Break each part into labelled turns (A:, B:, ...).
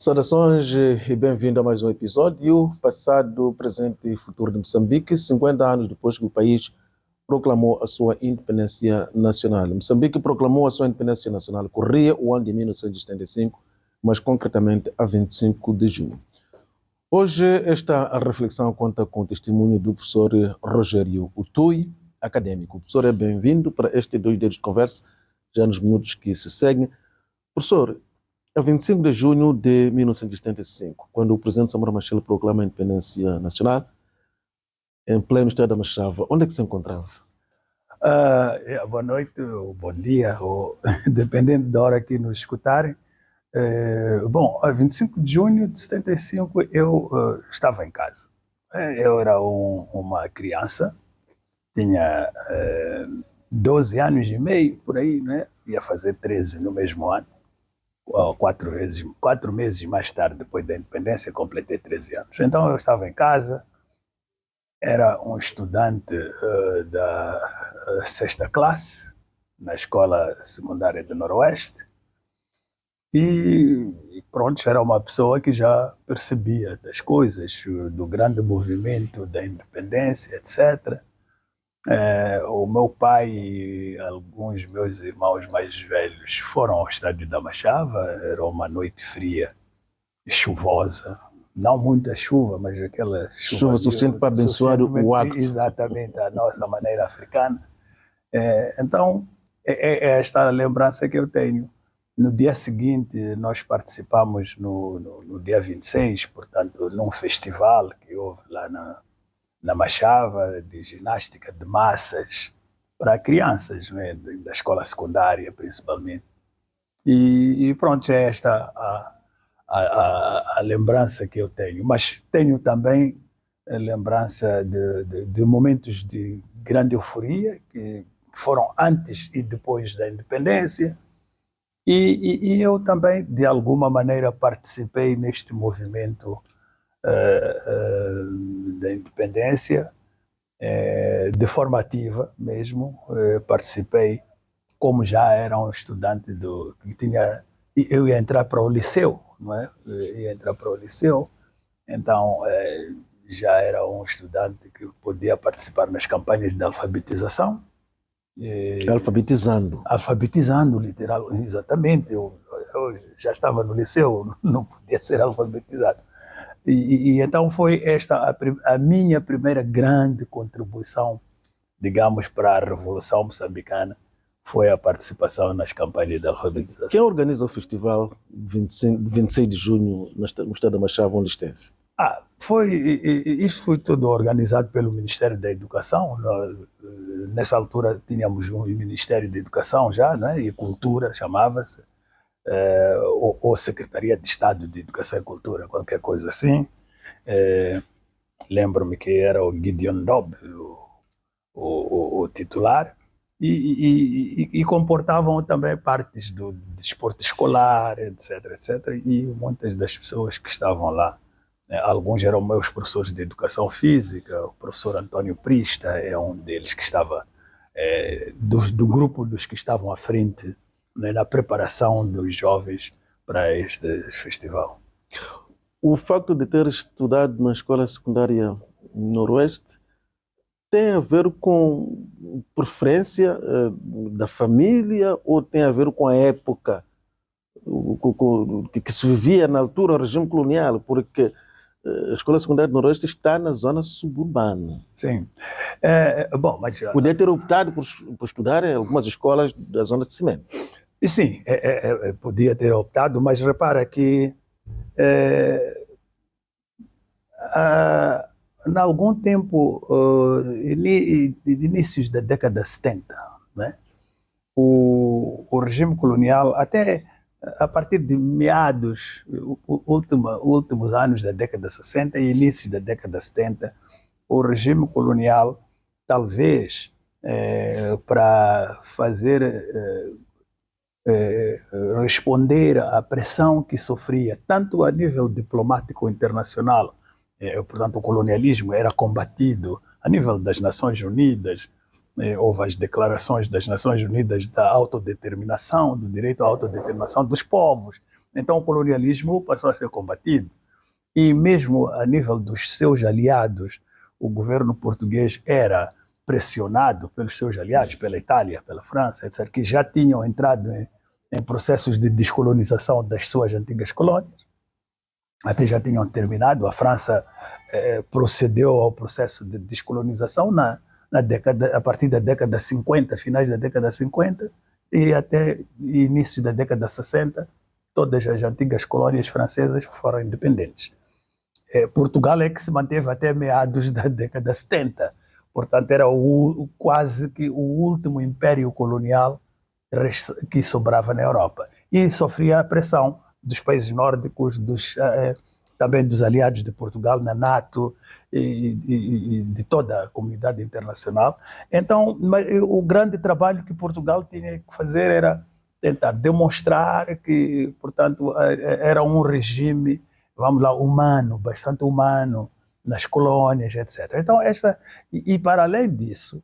A: Saudações e bem-vindo a mais um episódio. Passado, presente e futuro de Moçambique, 50 anos depois que o país proclamou a sua independência nacional. Moçambique proclamou a sua independência nacional, corria o ano de 1975, mas concretamente a 25 de junho. Hoje, esta reflexão conta com o testemunho do professor Rogério Utui, acadêmico. Professor, é bem-vindo para este 2 dias de conversa, já nos minutos que se seguem. Professor, a 25 de junho de 1975, quando o presidente Samora Machel proclama a independência nacional, em pleno estado da Machava, onde é que se encontrava?
B: Boa noite, ou bom dia, ou dependendo da hora que nos escutarem. A 25 de junho de 75 eu estava em casa. Eu era uma criança, tinha 12 anos e meio, por aí, né? Ia fazer 13 no mesmo ano. 4 meses mais tarde, depois da independência, completei 13 anos. Então eu estava em casa, era um estudante da sexta classe, na escola secundária do Noroeste, e pronto, era uma pessoa que já percebia das coisas, do grande movimento da independência, etc. O meu pai e alguns meus irmãos mais velhos foram ao estádio da Machava. Era uma noite fria e chuvosa, não muita chuva, mas aquela
A: chuva suficiente para abençoar o acto.
B: Exatamente, a nossa maneira africana. Então, é esta a lembrança que eu tenho. No dia seguinte, nós participamos no dia 26, portanto, num festival que houve lá na Machava, de ginástica de massas para crianças, né, da escola secundária principalmente. E pronto, é esta a lembrança que eu tenho. Mas tenho também a lembrança de momentos de grande euforia, que foram antes e depois da independência. E eu também, de alguma maneira, participei neste movimento da independência, de forma ativa mesmo. Participei, como já era um estudante eu ia entrar para o liceu, não é? Ia entrar para o liceu, então já era um estudante que podia participar nas campanhas de alfabetização. Alfabetizando, literal, exatamente. Eu já estava no liceu, não podia ser alfabetizado. E então foi esta a minha primeira grande contribuição, digamos, para a Revolução Moçambicana, foi a participação nas campanhas de alfabetização.
A: Quem organiza o festival 26 de junho no estado da Machava, onde esteve?
B: Isto foi tudo organizado pelo Ministério da Educação. Nessa altura tínhamos um Ministério da Educação já, né? E Cultura chamava-se, ou Secretaria de Estado de Educação e Cultura, qualquer coisa assim. Lembro-me que era o Gideon Dobb, o titular, e comportavam também partes do desporto escolar, etc, etc. E muitas das pessoas que estavam lá, alguns eram meus professores de educação física. O professor Antônio Prista é um deles que estava, do grupo dos que estavam à frente, né, na preparação dos jovens para este festival.
A: O facto de ter estudado na escola secundária Noroeste tem a ver com preferência da família ou tem a ver com a época que se vivia na altura, o regime colonial? Porque a escola secundária do Noroeste está na zona suburbana.
B: Sim. Mas
A: podia ter optado por estudar em algumas escolas da zona de cimento.
B: Sim, podia ter optado, mas repara que em algum tempo, inícios da década de 70, né, o regime colonial, até a partir de meados, últimos anos da década de 60 e inícios da década de 70, o regime colonial, talvez para fazer responder à pressão que sofria, tanto a nível diplomático internacional, portanto o colonialismo era combatido a nível das Nações Unidas, houve as declarações das Nações Unidas da autodeterminação, do direito à autodeterminação dos povos, Então o colonialismo passou a ser combatido. E mesmo a nível dos seus aliados, o governo português era pressionado pelos seus aliados, pela Itália, pela França, etc., que já tinham entrado em processos de descolonização das suas antigas colônias, até já tinham terminado. A França procedeu ao processo de descolonização a partir da década 50, finais da década 50, e até início da década 60, todas as antigas colônias francesas foram independentes. Portugal é que se manteve até meados da década 70, portanto era quase que o último império colonial que sobrava na Europa, e sofria a pressão dos países nórdicos, também dos aliados de Portugal na NATO e de toda a comunidade internacional. Então, o grande trabalho que Portugal tinha que fazer era tentar demonstrar que, portanto, era um regime, vamos lá, humano, bastante humano, nas colônias, etc. Então, para além disso,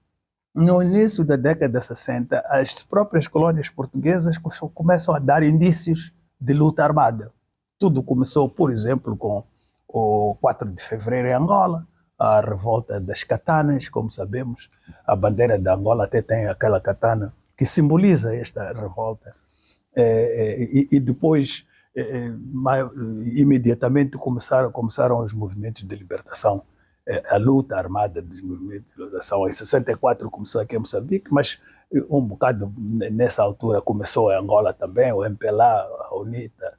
B: no início da década de 60, as próprias colônias portuguesas começam a dar indícios de luta armada. Tudo começou, por exemplo, com o 4 de fevereiro em Angola, a revolta das katanas, como sabemos. A bandeira de Angola até tem aquela katana que simboliza esta revolta. E depois, imediatamente, começaram os movimentos de libertação, a luta armada dos movimentos de libertação. Em 64 começou aqui em Moçambique, mas um bocado nessa altura começou em Angola também, o MPLA, a UNITA,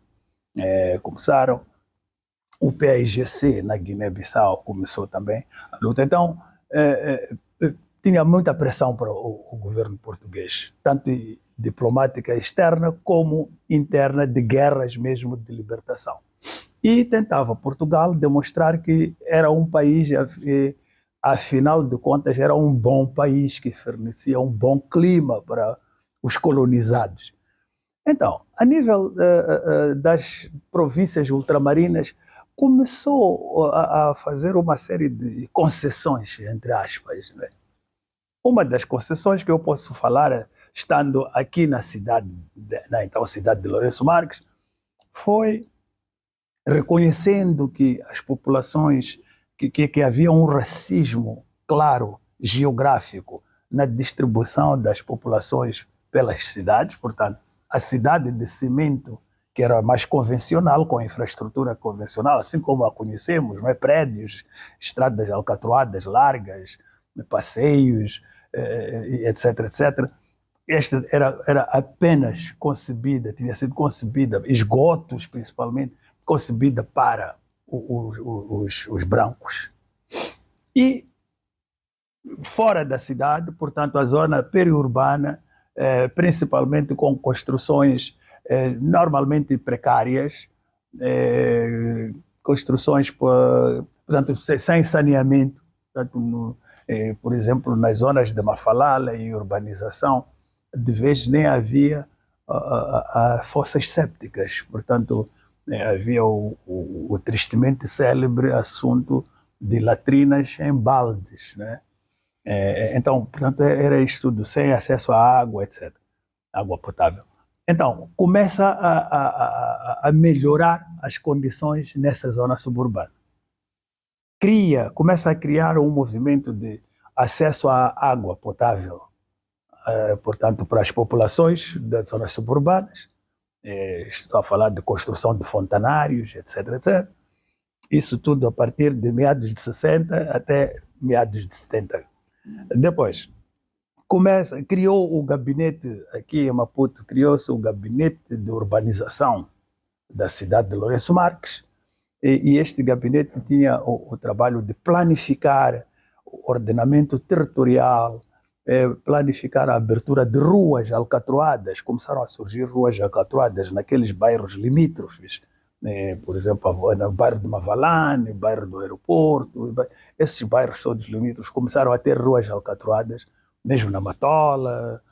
B: começaram. O PAIGC na Guiné-Bissau começou também a luta. Então, tinha muita pressão para o governo português, tanto diplomática externa como interna, de guerras mesmo de libertação. E tentava Portugal demonstrar que era um país, afinal de contas, era um bom país que fornecia um bom clima para os colonizados. Então, a nível das províncias ultramarinas, começou a fazer uma série de concessões, entre aspas. Né? Uma das concessões que eu posso falar, estando aqui na cidade, então cidade de Lourenço Marques, foi reconhecendo que as populações, que havia um racismo claro, geográfico, na distribuição das populações pelas cidades. Portanto, a cidade de cimento, que era mais convencional, com a infraestrutura convencional, assim como a conhecemos, não é? Prédios, estradas alcatroadas largas, passeios, etc., etc. Esta era apenas concebida, tinha sido concebida, esgotos principalmente, concebida para os brancos. E fora da cidade, portanto, a zona periurbana, principalmente com construções normalmente precárias, construções, portanto, sem saneamento, portanto, por exemplo, nas zonas de Mafalala e urbanização, de vez nem havia fossas sépticas, portanto, havia o tristemente célebre assunto de latrinas em baldes, né? Então, portanto, era isto tudo, sem acesso à água, etc., água potável. Então, começa a melhorar as condições nessa zona suburbana. Começa a criar um movimento de acesso à água potável, portanto, para as populações das zonas suburbanas. Estou a falar de construção de fontanários, etc., etc. Isso tudo a partir de meados de 60 até meados de 70. Depois, criou o gabinete, aqui em Maputo, criou-se o gabinete de urbanização da cidade de Lourenço Marques, e este gabinete tinha o trabalho de planificar o ordenamento territorial, planificar a abertura de ruas alcatroadas. Começaram a surgir ruas alcatroadas naqueles bairros limítrofes, por exemplo, no bairro de Mavalane, bairro do aeroporto, esses bairros todos limítrofes começaram a ter ruas alcatroadas, mesmo na Matola,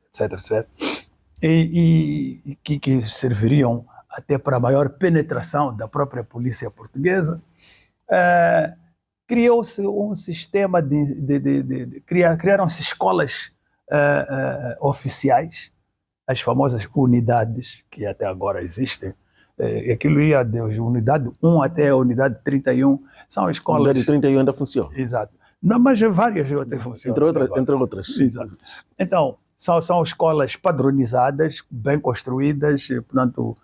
B: etc., etc., e que serviriam até para a maior penetração da própria polícia portuguesa. Criou-se um sistema criaram-se escolas oficiais, as famosas unidades, que até agora existem. Aquilo ia de unidade 1 até a unidade 31, são escolas...
A: A unidade 31 ainda funciona.
B: Exato. Não, mas várias outras funcionam.
A: Entre outras.
B: Exato. Então, são escolas padronizadas, bem construídas, portanto,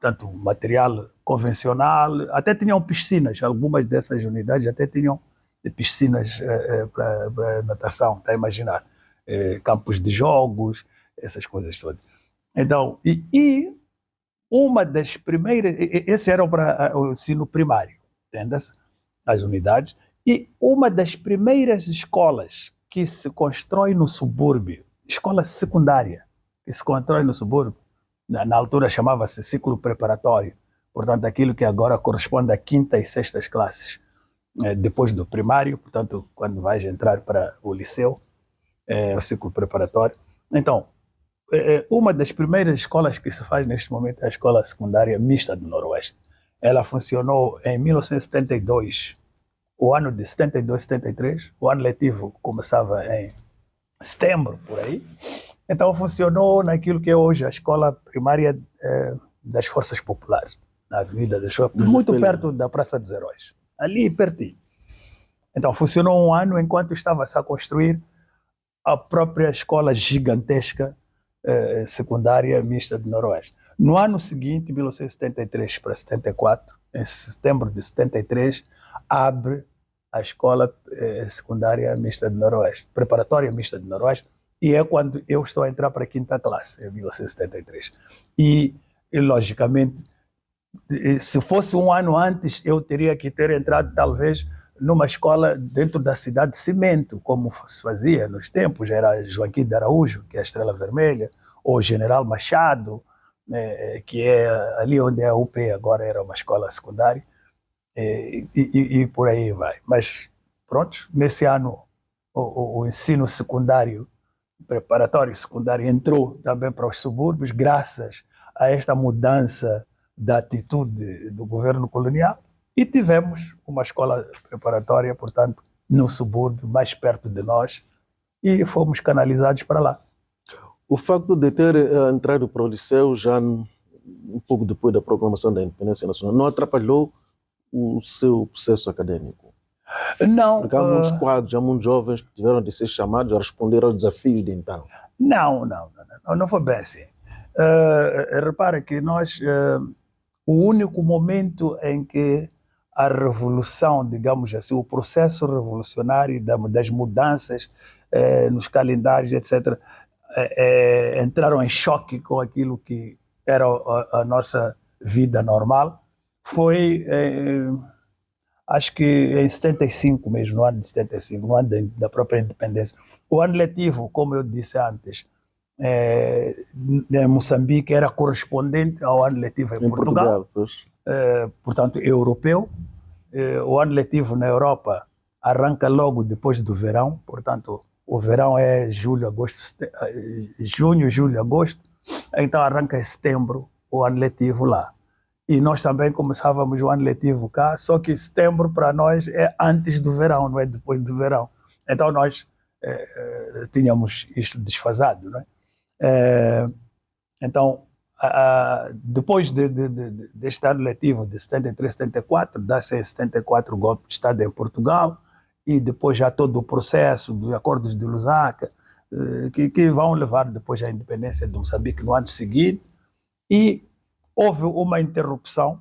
B: tanto material convencional, até tinham piscinas, algumas dessas unidades até tinham piscinas para natação, está a imaginar, campos de jogos, essas coisas todas. Então, e uma das primeiras, esses eram para o ensino primário, entende-se? As unidades, e uma das primeiras escolas que se constrói no subúrbio, escola secundária, que se constrói no subúrbio, na altura chamava-se ciclo preparatório, portanto, aquilo que agora corresponde a quinta e sextas classes, depois do primário, portanto, quando vais entrar para o liceu, o ciclo preparatório. Então, uma das primeiras escolas que se faz neste momento é a Escola Secundária Mista do Noroeste. Ela funcionou em 1972, o ano de 72, 73, o ano letivo começava em setembro, por aí. Então funcionou naquilo que é hoje a Escola Primária das Forças Populares, na Avenida das Forças, muito perto da Praça dos Heróis, ali pertinho. Então funcionou um ano enquanto estava-se a construir a própria escola gigantesca secundária mista do Noroeste. No ano seguinte, 1973 para 74, em setembro de 73, abre a escola secundária mista do Noroeste, preparatória mista do Noroeste, e é quando eu estou a entrar para a quinta classe, em 1973. E logicamente, se fosse um ano antes, eu teria que ter entrado talvez numa escola dentro da cidade de Cimento, como se fazia nos tempos, era Joaquim de Araújo, que é a Estrela Vermelha, ou General Machado, que é ali onde é a UP, agora era uma escola secundária, e por aí vai. Mas, pronto, nesse ano o ensino secundário, preparatório secundário, entrou também para os subúrbios, graças a esta mudança da atitude do governo colonial, e tivemos uma escola preparatória, portanto, no subúrbio, mais perto de nós, e fomos canalizados para lá.
A: O facto de ter entrado para o liceu já um pouco depois da proclamação da independência nacional não atrapalhou o seu processo acadêmico?
B: Não.
A: Porque há muitos quadros, há muitos jovens que tiveram de ser chamados a responder aos desafios de então.
B: Não foi bem assim. Repara que nós, o único momento em que a revolução, digamos assim, o processo revolucionário das mudanças nos calendários, etc., entraram em choque com aquilo que era a nossa vida normal, foi, acho que em 75 mesmo, no ano de 75, no ano da própria independência. O ano letivo, como eu disse antes, em Moçambique era correspondente ao ano letivo em Portugal, portanto europeu. O ano letivo na Europa arranca logo depois do verão, portanto o verão é junho, julho, agosto, então arranca em setembro o ano letivo lá. E nós também começávamos o ano letivo cá, só que setembro para nós é antes do verão, não é depois do verão. Então nós tínhamos isto desfasado, não é? Então, depois deste ano letivo de 73, 74, dá-se em 74 o golpe de Estado em Portugal, e depois já todo o processo dos acordos de Lusaka, que vão levar depois à independência de Moçambique no ano seguinte, e houve uma interrupção,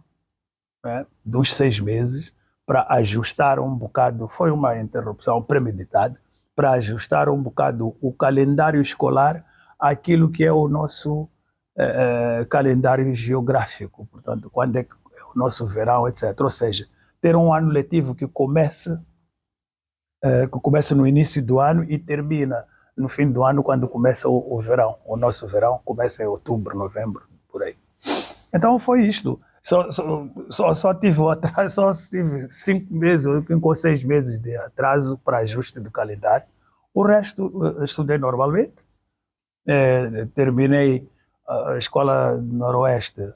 B: né, de uns 6 meses para ajustar um bocado, foi uma interrupção premeditada, para ajustar um bocado o calendário escolar àquilo que é o nosso calendário geográfico, portanto, quando é o nosso verão, etc. Ou seja, ter um ano letivo que começa no início do ano e termina no fim do ano, quando começa o verão. O nosso verão começa em outubro, novembro, por aí. Então foi isto. Só tive o atraso, só tive 5 meses ou 6 meses de atraso para ajuste do calendário. O resto estudei normalmente. Terminei a Escola Noroeste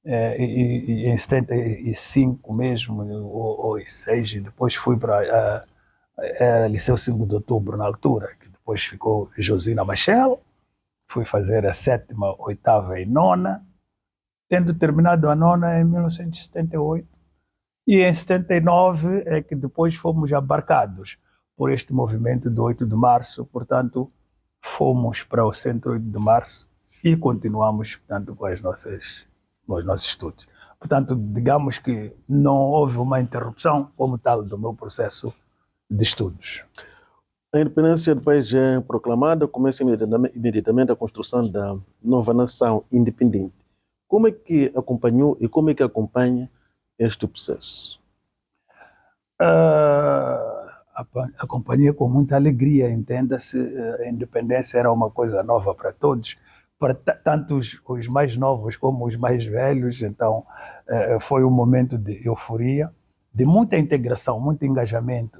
B: em 75 mesmo, ou em 6, e depois fui para Liceu 5 de Outubro, na altura, que depois ficou Josina Machel, fui fazer a 7ª, 8ª e 9ª, tendo terminado a 9ª em 1978. E em 79 é que depois fomos abarcados por este movimento do 8 de março, portanto, fomos para o Centro 8 de Março e continuamos, portanto, com os nossos estudos. Portanto, digamos que não houve uma interrupção como tal do meu processo de estudos.
A: A independência do país é proclamada, começa imediatamente a construção da nova nação independente. Como é que acompanhou e como é que acompanha este processo?
B: Acompanhei com muita alegria, entenda-se, a independência era uma coisa nova para todos, para tanto os mais novos como os mais velhos, então foi um momento de euforia, de muita integração, muito engajamento.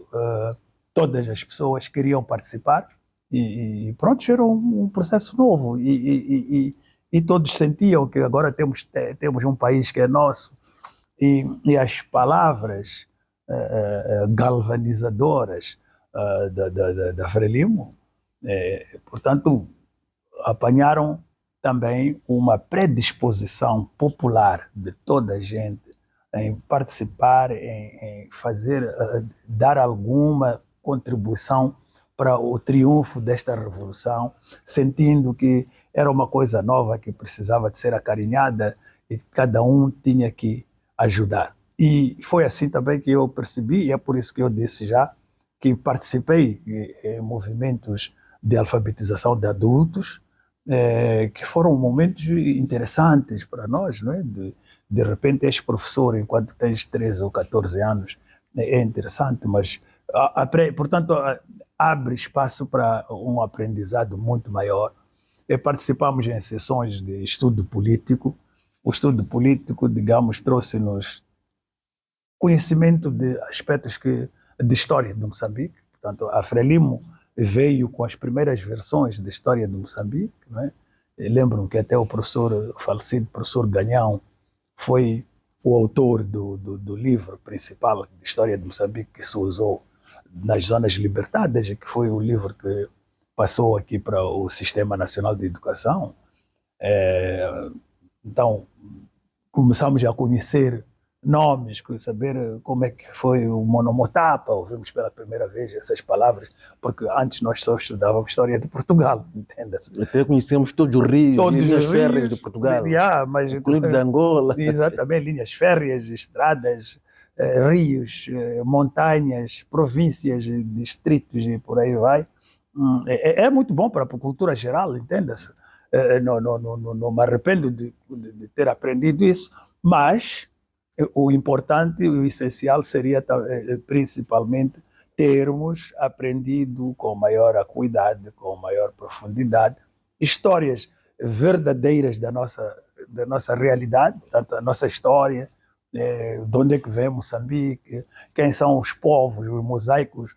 B: Todas as pessoas queriam participar e pronto, era um processo novo e todos sentiam que agora temos um país que é nosso e as palavras galvanizadoras da Frelimo, portanto, apanharam também uma predisposição popular de toda a gente em participar, em fazer, dar alguma contribuição para o triunfo desta revolução, sentindo que era uma coisa nova que precisava de ser acarinhada e cada um tinha que ajudar. E foi assim também que eu percebi, e é por isso que eu disse já, que participei em movimentos de alfabetização de adultos, que foram momentos interessantes para nós, não é? De repente és professor enquanto tens 13 ou 14 anos, é interessante, mas, portanto, abre espaço para um aprendizado muito maior. Participamos em sessões de estudo político. O estudo político, digamos, trouxe-nos conhecimento de aspectos de história de Moçambique. Portanto, a Frelimo veio com as primeiras versões da história de Moçambique. Não é? Lembro-me que até o falecido professor Ganhão foi o autor do livro principal de história de Moçambique que se usou nas zonas libertadas e que foi o livro que passou aqui para o Sistema Nacional de Educação. Então, começamos a conhecer nomes, saber como é que foi o Monomotapa, ouvimos pela primeira vez essas palavras, porque antes nós só estudávamos história de Portugal, entenda-se.
A: Até conhecemos todos os rios, linhas férreas de Portugal, incluindo de Angola.
B: Exatamente, linhas férreas, estradas, rios, montanhas, províncias, distritos e por aí vai. É muito bom para a cultura geral, entenda-se. Não me arrependo de ter aprendido isso, mas o importante, o essencial seria principalmente termos aprendido com maior acuidade, com maior profundidade, histórias verdadeiras da nossa realidade, portanto, a nossa história, de onde é que vem Moçambique, quem são os povos, os mosaicos,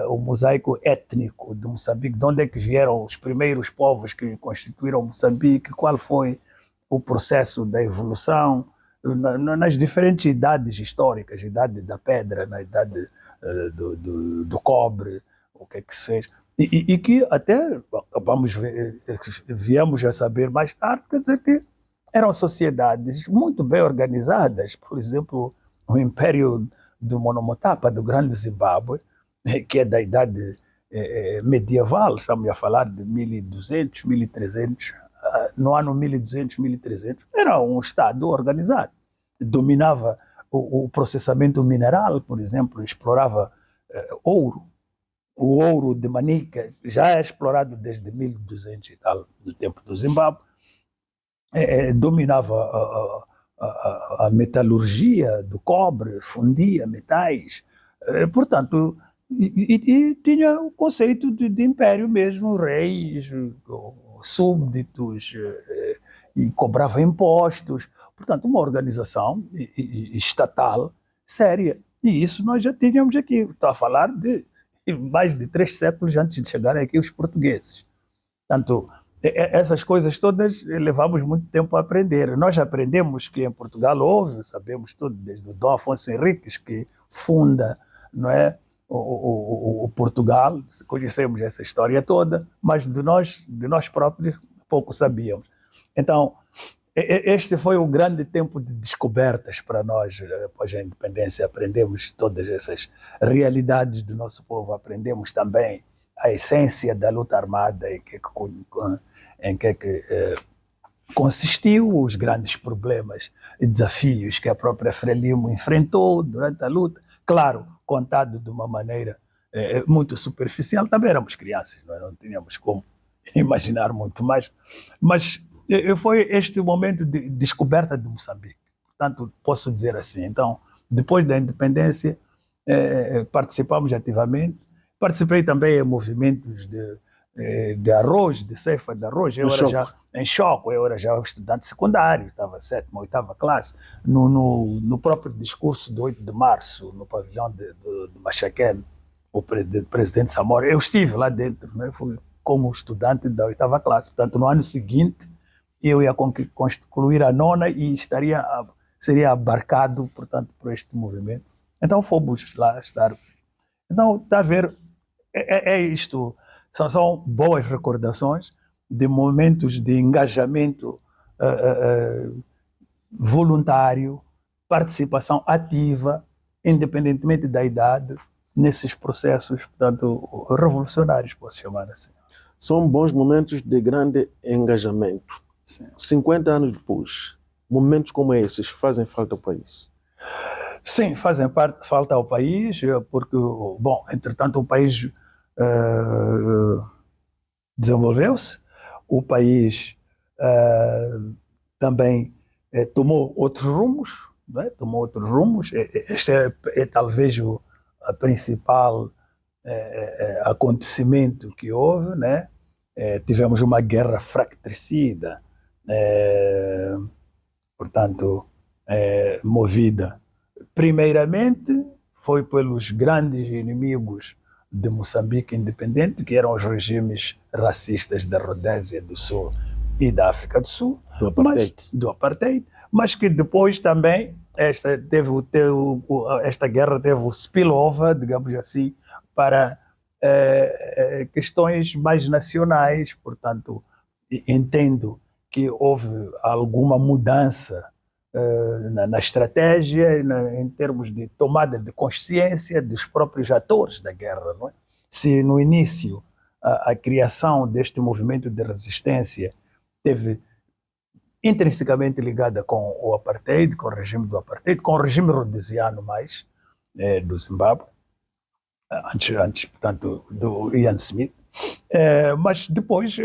B: o mosaico étnico de Moçambique, de onde é que vieram os primeiros povos que constituíram Moçambique, qual foi o processo da evolução, nas diferentes idades históricas, idade da pedra, na idade do cobre, o que é que se fez, e que até viemos a saber mais tarde, quer dizer que eram sociedades muito bem organizadas. Por exemplo, o Império do Monomotapa, do Grande Zimbábue, que é da idade medieval, estamos a falar de 1200, 1300, no ano 1200, 1300, era um Estado organizado. Dominava o processamento mineral, por exemplo, explorava ouro. O ouro de Manica já é explorado desde 1200 e tal, no tempo do Zimbábue. Dominava a metalurgia do cobre, fundia metais. Portanto, e tinha o conceito de império mesmo, reis, súbditos, e cobrava impostos. Portanto, uma organização estatal séria. E isso nós já tínhamos aqui. Estou a falar de mais de 3 séculos antes de chegarem aqui os portugueses. Portanto, essas coisas todas levamos muito tempo a aprender. Nós aprendemos que em Portugal houve, sabemos tudo, desde o Dom Afonso Henriques, que funda, não é, o Portugal, conhecemos essa história toda, mas de nós próprios pouco sabíamos. Então, este foi um grande tempo de descobertas para nós. Após a independência, aprendemos todas essas realidades do nosso povo, aprendemos também a essência da luta armada, em que consistiu, os grandes problemas e desafios que a própria Frelimo enfrentou durante a luta. Claro, contado de uma maneira muito superficial, também éramos crianças, não tínhamos como imaginar muito mais, mas foi este momento de descoberta de Moçambique, portanto posso dizer assim. Então, depois da independência, participamos ativamente, participei também em movimentos de arroz, de ceifa de arroz. Eu era já em choque, eu era já estudante secundário, estava 7ª, 8ª classe, no próprio discurso do 8 de março, no pavilhão de Machaquel, o presidente Samora, eu estive lá dentro, né? Fui como estudante da 8ª classe. Portanto, no ano seguinte, eu ia concluir a 9ª e seria abarcado, portanto, por este movimento. Então, fomos lá estar. Então, está a ver, é isto. São boas recordações de momentos de engajamento voluntário, participação ativa, independentemente da idade, nesses processos, portanto, revolucionários, posso chamar assim.
A: São bons momentos de grande engajamento.
B: Sim.
A: 50 anos depois, momentos como esses fazem falta ao país?
B: Sim, fazem falta ao país, porque, bom, entretanto, o país desenvolveu-se, o país também tomou outros rumos, não é? Tomou outros rumos. Este é talvez o principal acontecimento que houve, né? Tivemos uma guerra fratricida, portanto, movida primeiramente foi pelos grandes inimigos de Moçambique independente, que eram os regimes racistas da Rodésia do Sul e da África do Sul, do apartheid, mas que depois também esta guerra teve o spillover, digamos assim, para questões mais nacionais. Portanto, entendo que houve alguma mudança na estratégia, em termos de tomada de consciência dos próprios atores da guerra, não é? Se no início a criação deste movimento de resistência teve intrinsecamente ligada com o apartheid, com o regime do apartheid, com o regime rhodesiano mais do Zimbábue, antes portanto, do Ian Smith, mas depois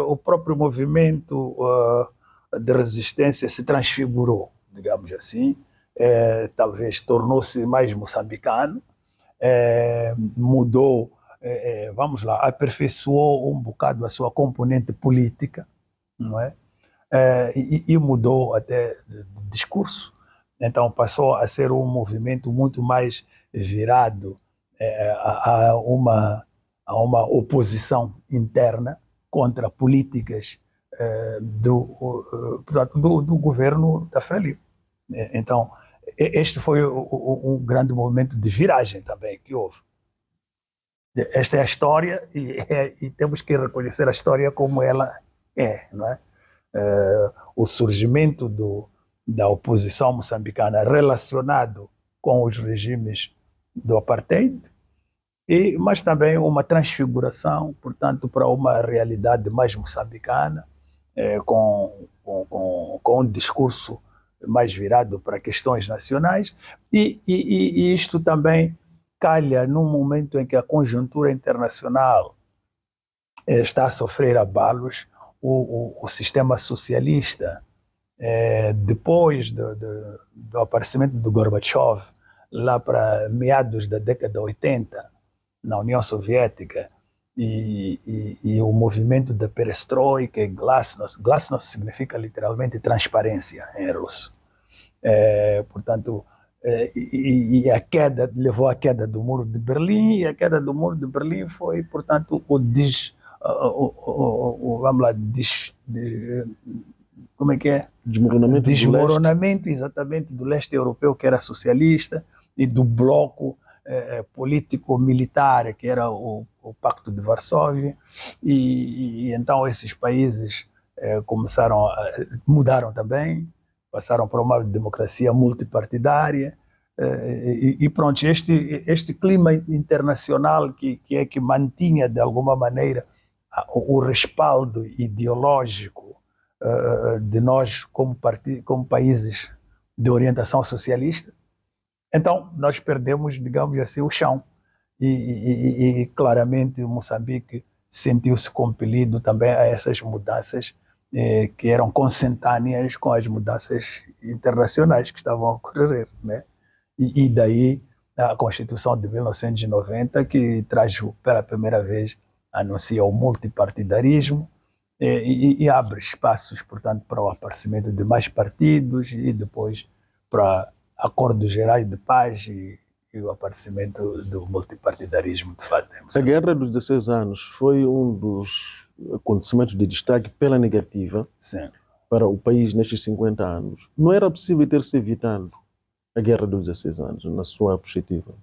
B: o próprio movimento de resistência se transfigurou, digamos assim, talvez tornou-se mais moçambicano, mudou, vamos lá, aperfeiçoou um bocado a sua componente política, não é? E mudou até de discurso. Então passou a ser um movimento muito mais virado a uma oposição interna contra políticas do governo da Frelimo. Então, este foi um grande momento de viragem também que houve. Esta é a história e temos que reconhecer a história como ela é, não é? O surgimento da oposição moçambicana relacionado com os regimes do apartheid, mas também uma transfiguração, portanto, para uma realidade mais moçambicana, com um discurso mais virado para questões nacionais, e isto também calha num momento em que a conjuntura internacional está a sofrer abalos. O sistema socialista, depois do aparecimento do Gorbachev, lá para meados da década 80, na União Soviética, e o movimento da perestroika e glasnost. Glasnost significa literalmente transparência em russo. Portanto, e a queda levou à queda do Muro de Berlim, e a queda do Muro de Berlim foi, portanto, vamos lá, como é que é? Desmoronamento exatamente do leste europeu, que era socialista, e do bloco político-militar, que era o Pacto de Varsóvia, e então esses países mudaram também, passaram para uma democracia multipartidária, e pronto, este clima internacional que mantinha de alguma maneira o respaldo ideológico de nós como países de orientação socialista. Então nós perdemos, digamos assim, o chão, e claramente Moçambique sentiu-se compelido também a essas mudanças que eram consentâneas com as mudanças internacionais que estavam a ocorrer, né? E daí a Constituição de 1990, que traz pela primeira vez, anuncia o multipartidarismo e abre espaços, portanto, para o aparecimento de mais partidos e depois para acordos gerais de paz e o aparecimento do multipartidarismo, de fato.
A: A Guerra dos 16 anos foi um dos acontecimentos de destaque pela negativa.
B: Sim.
A: Para o país nestes 50 anos. Não era possível ter-se evitado a Guerra dos 16 anos, na sua perspectiva?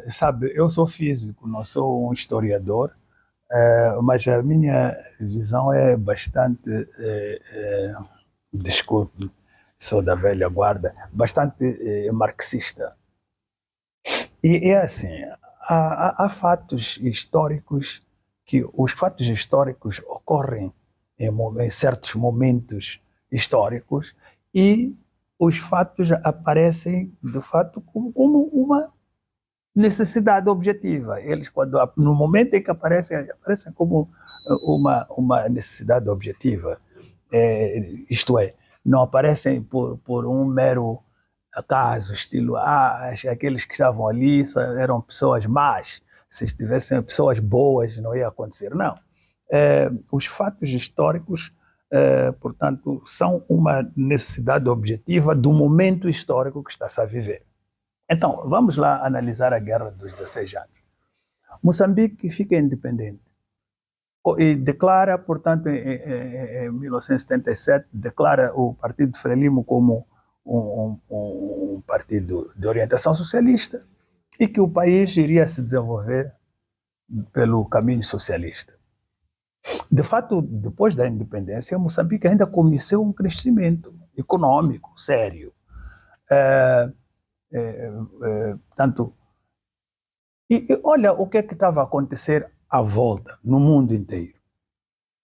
B: Sabe, eu sou físico, não sou um historiador, mas a minha visão é bastante, desculpe, sou da velha guarda, bastante marxista. E é assim, há fatos históricos os fatos históricos ocorrem em certos momentos históricos e os fatos aparecem, de fato, como uma necessidade objetiva. Eles, no momento em que aparecem como uma necessidade objetiva. Isto é, não aparecem por um mero acaso, estilo, aqueles que estavam ali eram pessoas más, se estivessem pessoas boas não ia acontecer. Não. Os fatos históricos, portanto, são uma necessidade objetiva do momento histórico que está-se a viver. Então, vamos lá analisar a Guerra dos 16 anos. Moçambique fica independente e declara, portanto, em 1977, declara o Partido Frelimo como um partido de orientação socialista e que o país iria se desenvolver pelo caminho socialista. De fato, depois da independência, Moçambique ainda conheceu um crescimento econômico sério. Portanto, olha o que é que estava a acontecer à volta, no mundo inteiro.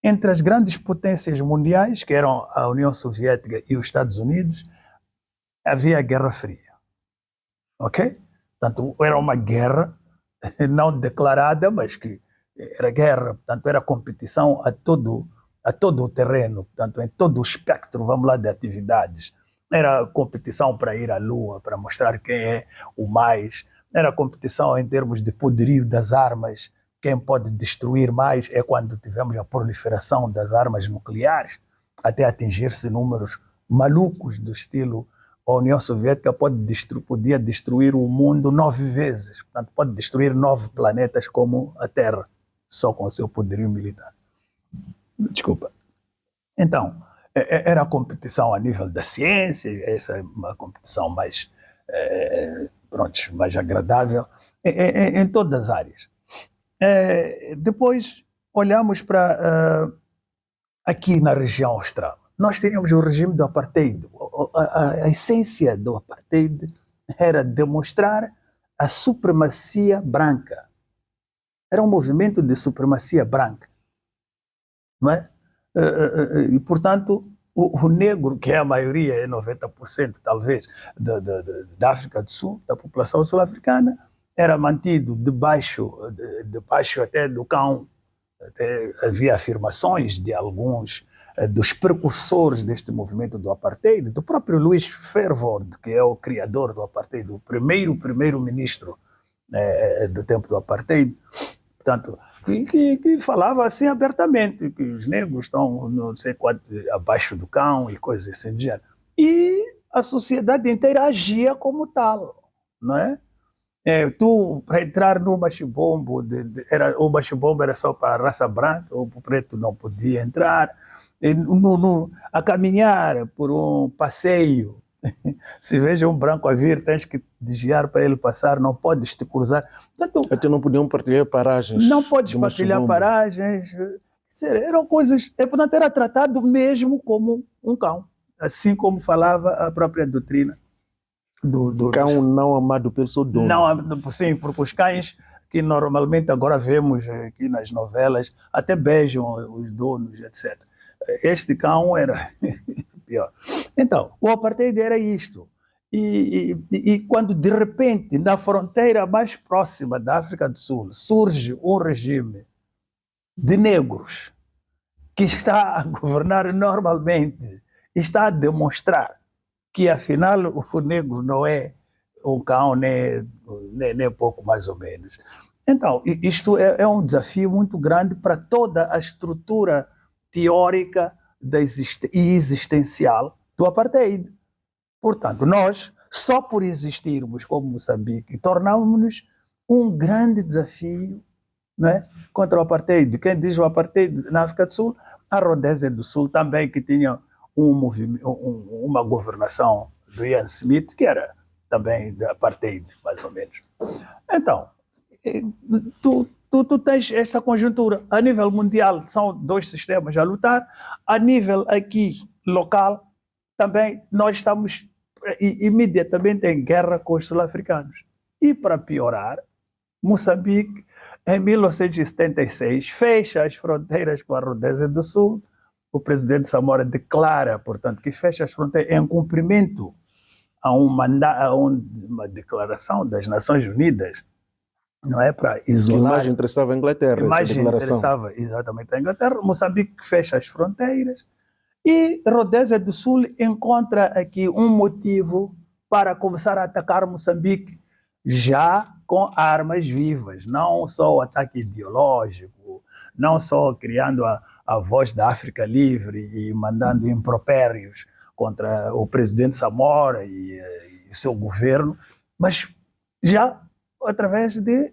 B: Entre as grandes potências mundiais, que eram a União Soviética e os Estados Unidos, havia a Guerra Fria. Ok? Portanto, era uma guerra não declarada, mas que era guerra, portanto, era competição a todo o terreno, portanto, em todo o espectro, vamos lá, de atividades. Era competição para ir à Lua, para mostrar quem é o mais. Era competição em termos de poderio das armas. Quem pode destruir mais é quando tivemos a proliferação das armas nucleares, até atingir-se números malucos do estilo a União Soviética podia destruir o mundo 9 vezes. Portanto, pode destruir 9 planetas como a Terra, só com o seu poderio militar. Desculpa. Então, era a competição a nível da ciência, essa é uma competição mais, mais agradável, em todas as áreas. Depois, olhamos para aqui na região austral. Nós tínhamos o regime do apartheid. A essência do apartheid era demonstrar a supremacia branca. Era um movimento de supremacia branca. Não é? E, portanto, o negro, que é a maioria, é 90% talvez, da África do Sul, da população sul-africana, era mantido debaixo até do cão. Até havia afirmações de alguns dos precursores deste movimento do apartheid, do próprio Luís Verwoerd, que é o criador do apartheid, o primeiro-ministro do tempo do apartheid, portanto, que falava assim abertamente que os negros estão não sei quanto abaixo do cão e coisas assim do gênero. E a sociedade inteira agia como tal, não é? Tu, para entrar no machibombo, o machibombo era só para a raça branca, o preto não podia entrar. A caminhar por um passeio Se veja um branco a vir, tens que desviar para ele passar, não podes te cruzar. Portanto,
A: Até não podiam partilhar paragens.
B: não podes
A: de
B: partilhar
A: Machugombo.
B: paragens. Eram coisas. Portanto, era tratado mesmo como um cão, assim como falava a própria doutrina do
A: Cão não amado pelo seu dono.
B: Não, sim, porque os cães que normalmente agora vemos aqui nas novelas até beijam os donos, etc. Este cão era pior. Então, o apartheid era isto. E quando de repente, na fronteira mais próxima da África do Sul, surge um regime de negros que está a governar normalmente, está a demonstrar que afinal o negro não é um cão, nem pouco mais ou menos. Então, isto é um desafio muito grande para toda a estrutura teórica e existencial do apartheid. Portanto, nós, só por existirmos como Moçambique, tornámos-nos um grande desafio, não é, contra o apartheid. Quem diz o apartheid na África do Sul, a Rodésia do Sul também, que tinha uma governação do Ian Smith, que era também de apartheid, mais ou menos. Então, tu tens esta conjuntura. A nível mundial, são dois sistemas a lutar. A nível aqui, local, também nós estamos imediatamente em guerra com os sul-africanos. E para piorar, Moçambique, em 1976, fecha as fronteiras com a Rodésia do Sul. O presidente Samora declara, portanto, que fecha as fronteiras em cumprimento a uma declaração das Nações Unidas, não é, para isolar.
A: Que mais interessava a Inglaterra,
B: mais
A: essa declaração.
B: interessava exatamente a Inglaterra. Moçambique fecha as fronteiras e Rodésia do Sul encontra aqui um motivo para começar a atacar Moçambique já com armas vivas, não só o ataque ideológico, não só criando a voz da África Livre e mandando impropérios contra o presidente Samora e o seu governo, mas já através de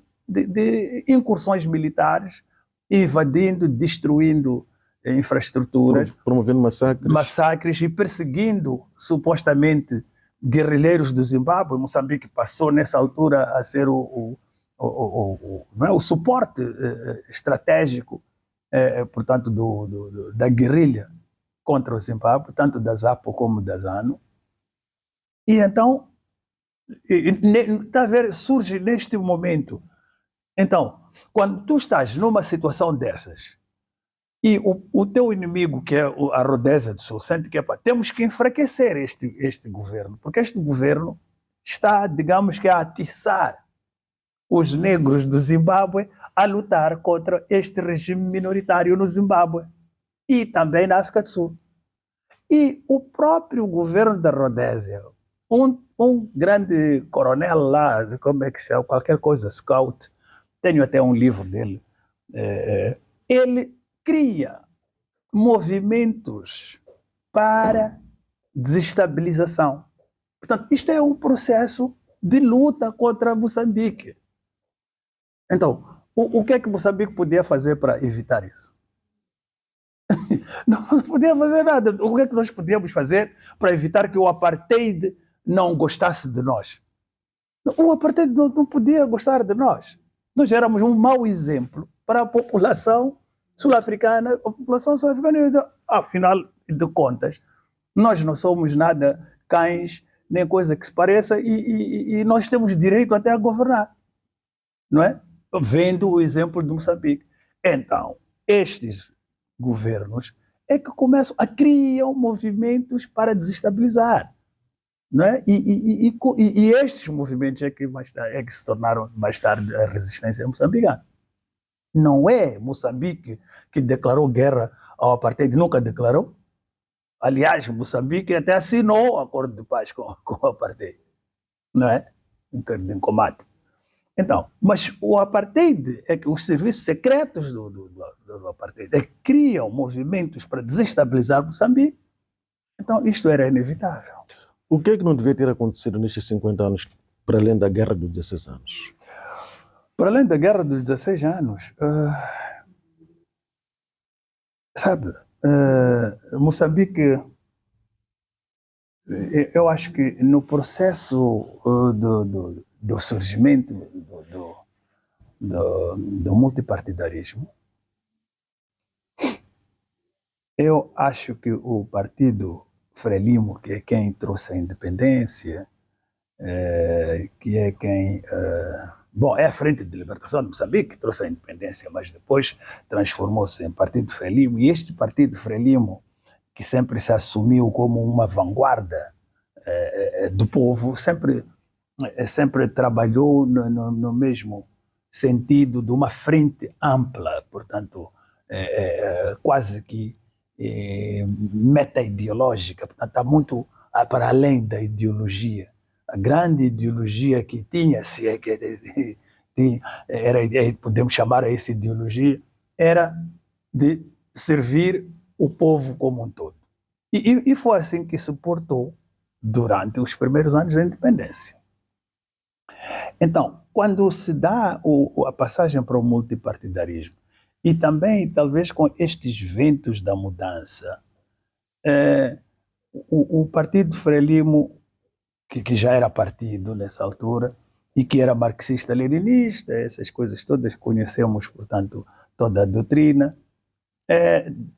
B: incursões militares, invadindo, destruindo infraestruturas,
A: promovendo massacres
B: e perseguindo supostamente guerrilheiros do Zimbábue. Moçambique passou nessa altura a ser o suporte estratégico, portanto, da guerrilha contra o Zimbábue, tanto da ZAPO como da ZANU. E então, está a ver, surge neste momento. Então, quando tu estás numa situação dessas e o teu inimigo, que é a Rodésia do Sul, sente que temos que enfraquecer este governo, porque este governo está, digamos que, a atiçar os negros do Zimbábue a lutar contra este regime minoritário no Zimbábue e também na África do Sul. E o próprio governo da Rodésia, um grande coronel lá, como é que se chama, qualquer coisa, Scout, tenho até um livro dele, ele cria movimentos para desestabilização. Portanto, isto é um processo de luta contra Moçambique. Então, o que é que Moçambique podia fazer para evitar isso? Não podia fazer nada. O que é que nós podíamos fazer para evitar que o apartheid não gostasse de nós? O apartheid não podia gostar de nós. Nós éramos um mau exemplo para a população sul-africana. A população sul-africana, afinal de contas, nós não somos nada cães, nem coisa que se pareça, e nós temos direito até a governar, não é? Vendo o exemplo de Moçambique. Então, estes governos é que começam a criar movimentos para desestabilizar, não é? E estes movimentos é que se tornaram mais tarde a resistência moçambicana. Não é Moçambique que declarou guerra ao apartheid, nunca declarou. Aliás, Moçambique até assinou o acordo de paz com o apartheid, não é? Em combate. Então, mas o apartheid é que os serviços secretos do apartheid é que criam movimentos para desestabilizar Moçambique. Então, isto era inevitável.
A: O que é que não devia ter acontecido nestes 50 anos, para além da guerra dos 16 anos?
B: Para além da guerra dos 16 anos, sabe, Moçambique Eu acho que no processo do surgimento do multipartidarismo, eu acho que o partido Frelimo, que é quem trouxe a independência, que é quem... bom, é a Frente de Libertação de Moçambique que trouxe a independência, mas depois transformou-se em Partido Frelimo. E este Partido Frelimo, que sempre se assumiu como uma vanguarda do povo, sempre trabalhou no mesmo sentido de uma frente ampla, portanto, quase que meta-ideológica, portanto, está muito para além da ideologia. A grande ideologia que tinha, se é que podemos chamar a essa ideologia, era de servir o povo como um todo. E foi assim que se portou durante os primeiros anos da independência. Então, quando se dá a passagem para o multipartidarismo, e também, talvez, com estes ventos da mudança, o Partido Frelimo, que já era partido nessa altura, e que era marxista-leninista, essas coisas todas conhecemos, portanto, toda a doutrina,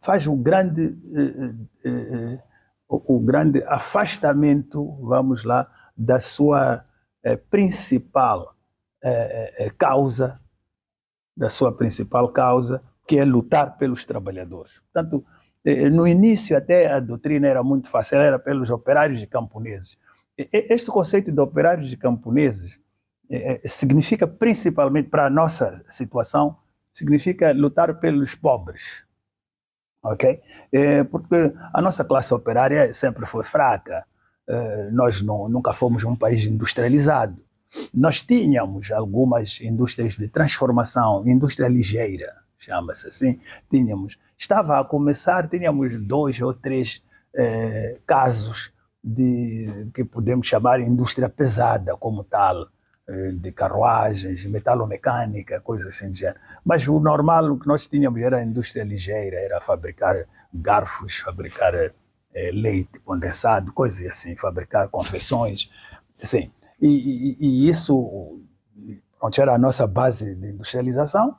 B: faz o grande afastamento, vamos lá, da sua principal causa, que é lutar pelos trabalhadores. Portanto, no início até a doutrina era muito fácil, era pelos operários e camponeses. Este conceito de operários e camponeses significa principalmente, para a nossa situação, significa lutar pelos pobres. Ok? Porque a nossa classe operária sempre foi fraca. Nós nunca fomos um país industrializado. Nós tínhamos algumas indústrias de transformação, indústria ligeira, chama-se assim. Estava a começar, tínhamos 2 ou 3 casos que podemos chamar indústria pesada como tal, de carruagens, metalomecânica, coisas assim de género. Mas o normal, o que nós tínhamos era a indústria ligeira, era fabricar garfos, fabricar leite condensado, coisas assim, fabricar confecções, sim. E isso era a nossa base de industrialização,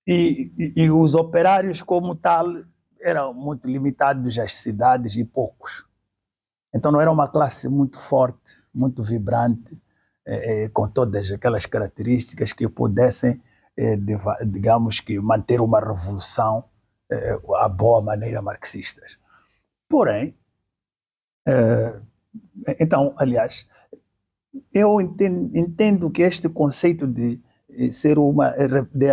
B: e os operários como tal eram muito limitados às cidades e poucos. Então não era uma classe muito forte, muito vibrante, com todas aquelas características que pudessem, digamos que, manter uma revolução à boa maneira marxista. Porém, então, aliás, eu entendo que este conceito de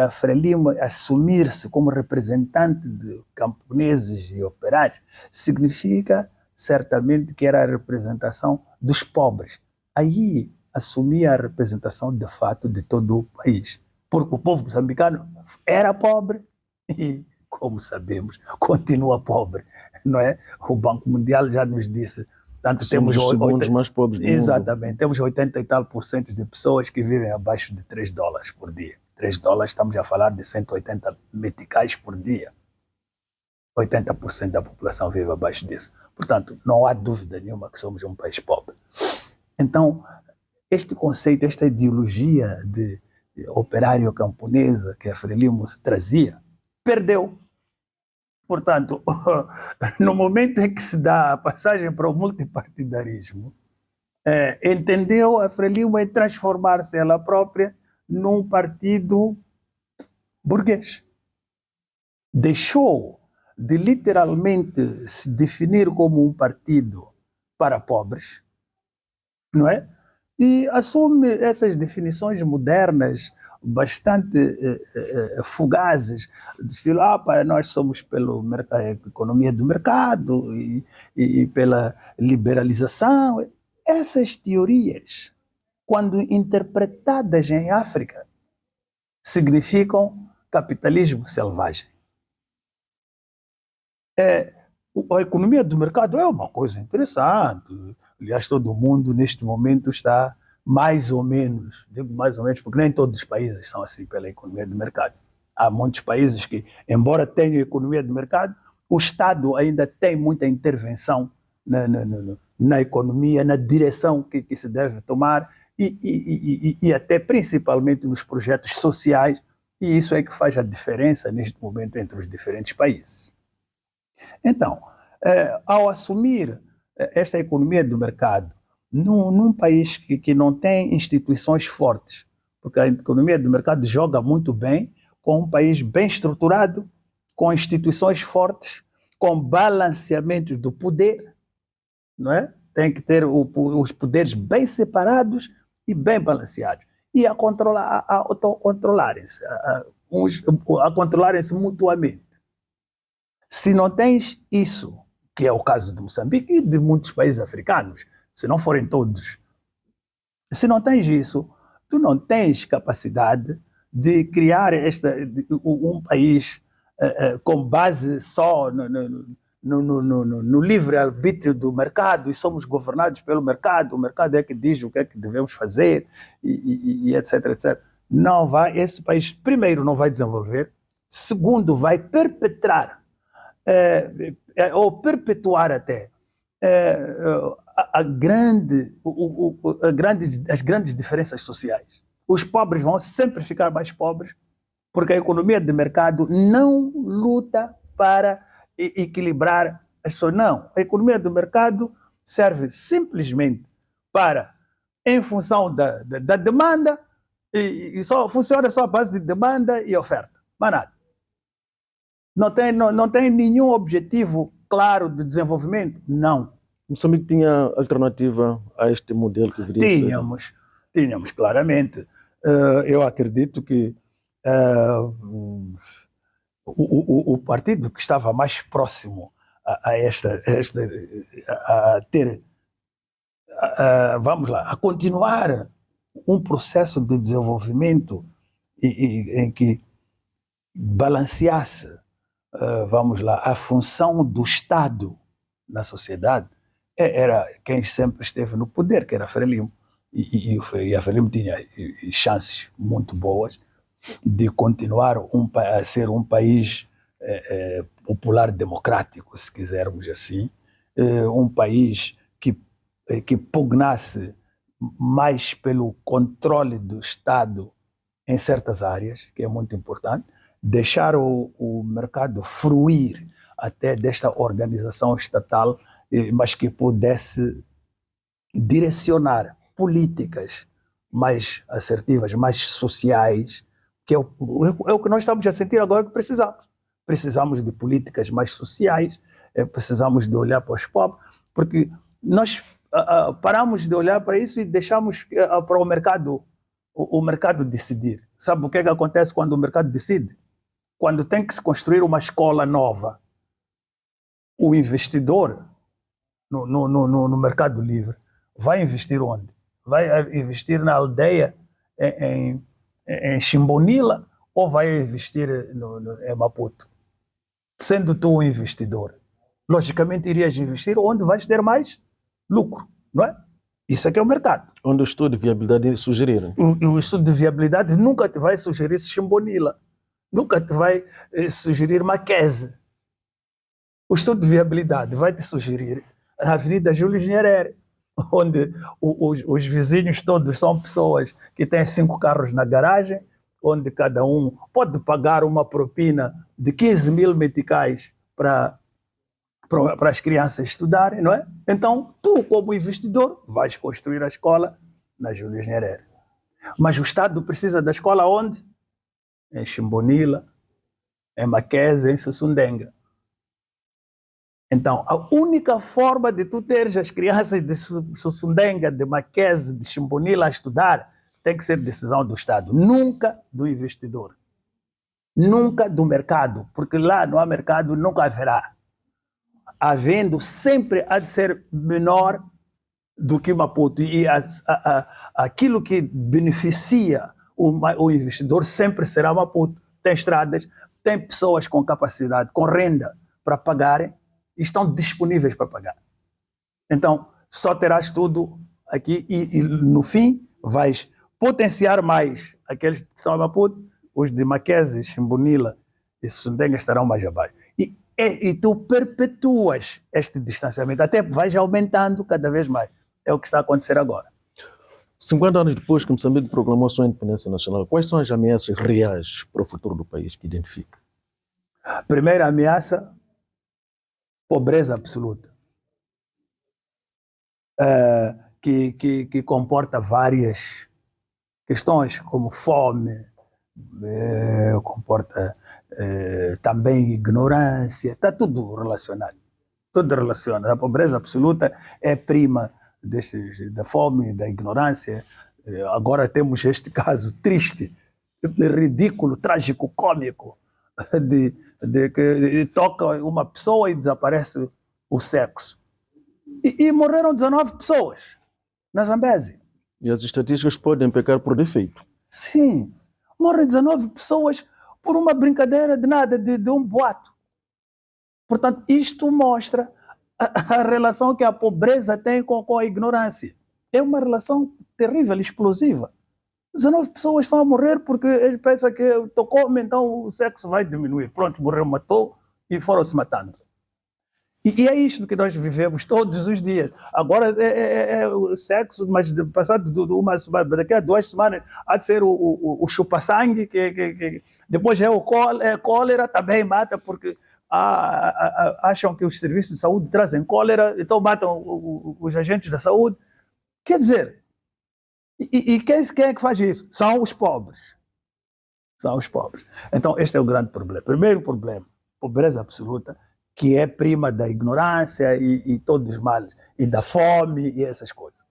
B: a Frelimo assumir-se como representante de camponeses e operários significa certamente que era a representação dos pobres. Aí assumia a representação de fato de todo o país, porque o povo moçambicano era pobre e, como sabemos, continua pobre, não é? O Banco Mundial já nos disse, tanto temos
A: os segundos mais pobres do mundo.
B: Exatamente, temos 80 e tal % de pessoas que vivem abaixo de $3 por dia. $3, estamos a falar de 180 meticais por dia. 80% da população vive abaixo disso. Portanto, não há dúvida nenhuma que somos um país pobre. Então, este conceito, esta ideologia de operário camponesa que a Frelimo trazia, perdeu. Portanto, no momento em que se dá a passagem para o multipartidarismo, entendeu a Frelimo em transformar-se ela própria num partido burguês. Deixou de literalmente se definir como um partido para pobres, não é? E assume essas definições modernas, bastante fugazes, do estilo, nós somos pela economia do mercado e pela liberalização. Essas teorias, quando interpretadas em África, significam capitalismo selvagem. A economia do mercado é uma coisa interessante. Aliás, todo mundo neste momento está mais ou menos, digo mais ou menos porque nem todos os países são assim pela economia do mercado. Há muitos países que, embora tenham economia do mercado, o Estado ainda tem muita intervenção na economia, na direção que se deve tomar e até principalmente nos projetos sociais, e isso é que faz a diferença neste momento entre os diferentes países. Então, ao assumir esta economia do mercado num país que não tem instituições fortes, porque a economia do mercado joga muito bem com um país bem estruturado, com instituições fortes, com balanceamento do poder, não é? Tem que ter os poderes bem separados e bem balanceados. E a controlarem-se, a controlarem-se mutuamente. Se não tens isso, que é o caso de Moçambique e de muitos países africanos, se não forem todos, se não tens isso, tu não tens capacidade de criar um país com base só no livre-arbítrio do mercado, e somos governados pelo mercado, o mercado é que diz o que é que devemos fazer, e etc, etc. Não vai, esse país, primeiro, não vai desenvolver, segundo, vai perpetrar, ou perpetuar até, as grandes diferenças sociais. Os pobres vão sempre ficar mais pobres, porque a economia de mercado não luta para equilibrar as pessoas. Não, a economia do mercado serve simplesmente para, em função da demanda, e só funciona só à base de demanda e oferta, mas nada. Não tem nenhum objetivo claro de desenvolvimento, não.
A: Moçambique tinha alternativa a este modelo que viria a ser?
B: Tínhamos, claramente. Eu acredito que o partido que estava mais próximo a continuar um processo de desenvolvimento em que balanceasse, a função do Estado na sociedade, era quem sempre esteve no poder, que era Frelimo. E a Frelimo tinha chances muito boas de continuar a ser um país popular democrático, se quisermos assim, um país que pugnasse mais pelo controle do Estado em certas áreas, que é muito importante, deixar o mercado fruir até desta organização estatal, mas que pudesse direcionar políticas mais assertivas, mais sociais, que é o que nós estamos a sentir agora que precisamos. Precisamos de políticas mais sociais, precisamos de olhar para os pobres, porque nós paramos de olhar para isso e deixamos para o mercado decidir. Sabe o que é que acontece quando o mercado decide? Quando tem que se construir uma escola nova, o investidor no mercado livre vai investir onde? Vai investir na aldeia em Chimbonila ou vai investir em Maputo? Sendo tu um investidor, logicamente irias investir onde vais ter mais lucro, não é? Isso é que é o mercado.
A: Onde o estudo de viabilidade sugerir.
B: O estudo de viabilidade nunca te vai sugerir Chimbonila, nunca te vai sugerir Mackenzie. O estudo de viabilidade vai te sugerir na Avenida Júlio Nyerere, onde os vizinhos todos são pessoas que têm 5 carros na garagem, onde cada um pode pagar uma propina de 15 mil meticais para as crianças estudarem, não é? Então, tu, como investidor, vais construir a escola na Júlio Nyerere. Mas o Estado precisa da escola onde? Em Chimbonila, em Mackenzie, em Sussundenga. Então, a única forma de tu teres as crianças de Sussundenga, de Mackenzie, de Chimbonila a estudar, tem que ser decisão do Estado, nunca do investidor, nunca do mercado, porque lá não há mercado, nunca haverá. Havendo, sempre há de ser menor do que Maputo, e aquilo que beneficia o investidor sempre será Maputo. Tem estradas, tem pessoas com capacidade, com renda para pagarem, e estão disponíveis para pagar. Então, só terás tudo aqui e no fim vais potenciar mais aqueles que estão em Maputo, os de Mackenzie, Chimbonila e Sussundenga estarão mais abaixo. E tu perpetuas este distanciamento, até vais aumentando cada vez mais. É o que está a acontecer agora.
A: 50 anos depois que Moçambique proclamou a sua independência nacional, quais são as ameaças reais para o futuro do país que identifica?
B: Primeira ameaça, pobreza absoluta, que comporta várias questões, como fome, comporta também ignorância, está tudo relacionado. Tudo relacionado. A pobreza absoluta é prima da fome, da ignorância. Agora temos este caso triste, ridículo, trágico, cômico, de que toca uma pessoa e desaparece o sexo. E morreram 19 pessoas na Zambésia.
A: E as estatísticas podem pecar por defeito.
B: Sim, morrem 19 pessoas por uma brincadeira de nada, de um boato. Portanto, isto mostra a relação que a pobreza tem com a ignorância. É uma relação terrível, explosiva. 19 pessoas estão a morrer porque eles pensam que tocou, então o sexo vai diminuir. Pronto, morreu, matou e foram se matando. E é isto que nós vivemos todos os dias. Agora é o sexo, mas passado uma semana, daqui a 2 semanas, há de ser o chupa-sangue, que depois é cólera, também mata, porque acham que os serviços de saúde trazem cólera, então matam os agentes da saúde. Quer dizer, quem é que faz isso? São os pobres. São os pobres. Então, este é o grande problema. Primeiro problema, pobreza absoluta, que é prima da ignorância e todos os males, e da fome e essas coisas.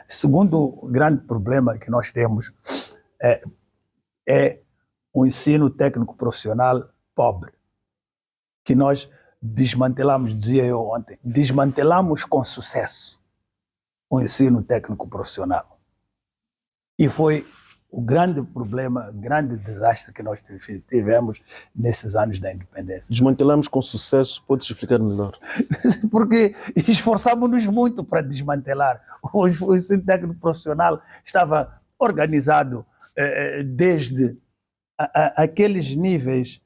B: Segundo grande problema que nós temos é o ensino técnico profissional pobre, que nós desmantelamos, dizia eu ontem, desmantelamos com sucesso o ensino técnico profissional. E foi o grande problema, grande desastre que nós tivemos nesses anos da independência.
A: Desmantelamos com sucesso, pode explicar melhor?
B: Porque esforçámos-nos muito para desmantelar. O ensino técnico profissional estava organizado desde aqueles níveis